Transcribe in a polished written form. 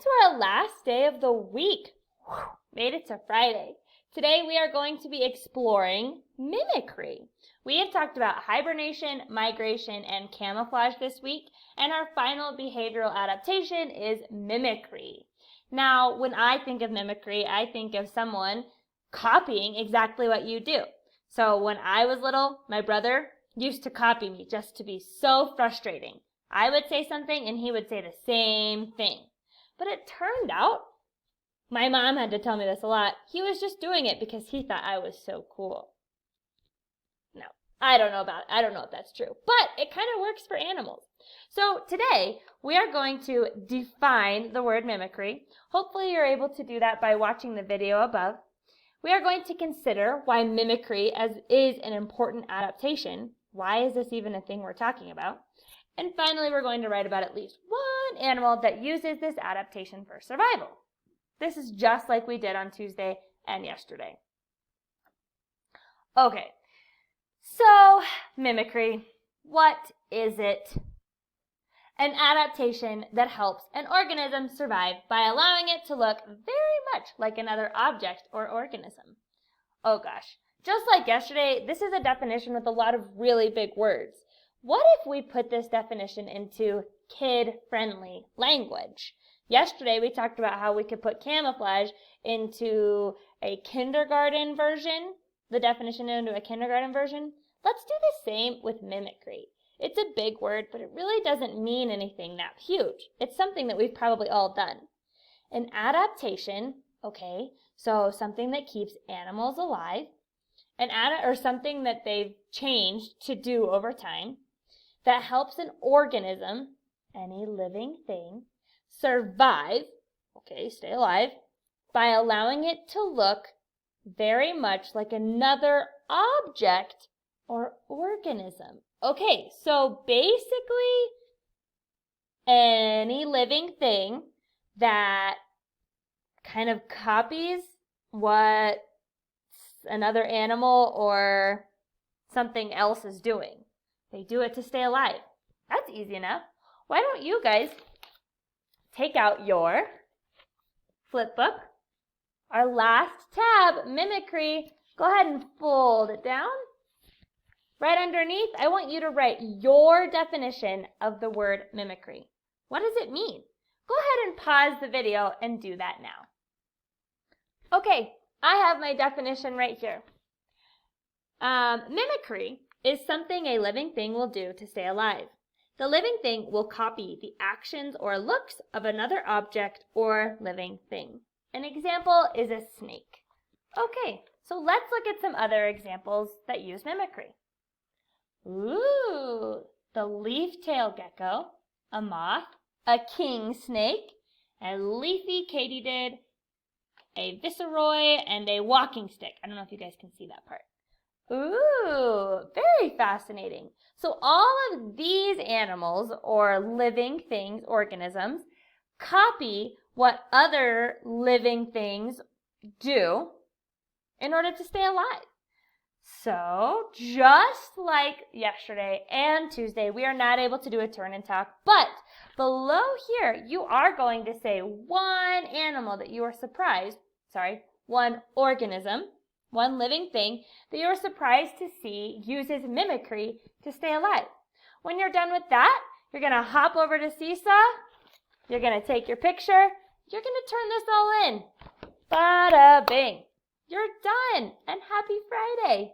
to our last day of the week. Whew, made it to Friday. Today we are going to be exploring mimicry. We have talked about hibernation, migration, and camouflage this week, and our final behavioral adaptation is mimicry. Now, when I think of mimicry, I think of someone copying exactly what you do. So when I was little, my brother used to copy me just to be so frustrating. I would say something and he would say the same thing. But it turned out, my mom had to tell me this a lot, he was just doing it because he thought I was so cool. No, I don't know if that's true, but it kind of works for animals. So today, we are going to define the word mimicry. Hopefully you're able to do that by watching the video above. We are going to consider why mimicry is an important adaptation. Why is this even a thing we're talking about? And finally, we're going to write about at least one animal that uses this adaptation for survival. This is just like we did on Tuesday and yesterday. Okay, so mimicry, what is it? An adaptation that helps an organism survive by allowing it to look very much like another object or organism. Oh gosh, just like yesterday, this is a definition with a lot of really big words. What if we put this definition into kid-friendly language? Yesterday, we talked about how we could put camouflage into a kindergarten version, the definition into a kindergarten version. Let's do the same with mimicry. It's a big word, but it really doesn't mean anything that huge. It's something that we've probably all done. An adaptation, okay, so something that keeps animals alive, or something that they've changed to do over time, that helps an organism, any living thing, survive, okay, stay alive, by allowing it to look very much like another object or organism. Okay, so basically any living thing that kind of copies what another animal or something else is doing. They do it to stay alive. That's easy enough. Why don't you guys take out your flip book, our last tab, mimicry. Go ahead and fold it down. Right underneath, I want you to write your definition of the word mimicry. What does it mean? Go ahead and pause the video and do that now. Okay, I have my definition right here. Mimicry is something a living thing will do to stay alive. The living thing will copy the actions or looks of another object or living thing. An example is a snake. Okay, so let's look at some other examples that use mimicry. Ooh, the leaf-tailed gecko, a moth, a king snake, a leafy katydid, a viceroy, and a walking stick. I don't know if you guys can see that part. Ooh, very fascinating. So all of these animals or living things, organisms, copy what other living things do in order to stay alive. So just like yesterday and Tuesday, we are not able to do a turn and talk, but below here, you are going to say one animal that you are one organism, one living thing that you're surprised to see uses mimicry to stay alive. When you're done with that, you're going to hop over to Seesaw. You're going to take your picture. You're going to turn this all in. Bada bing. You're done, and happy Friday.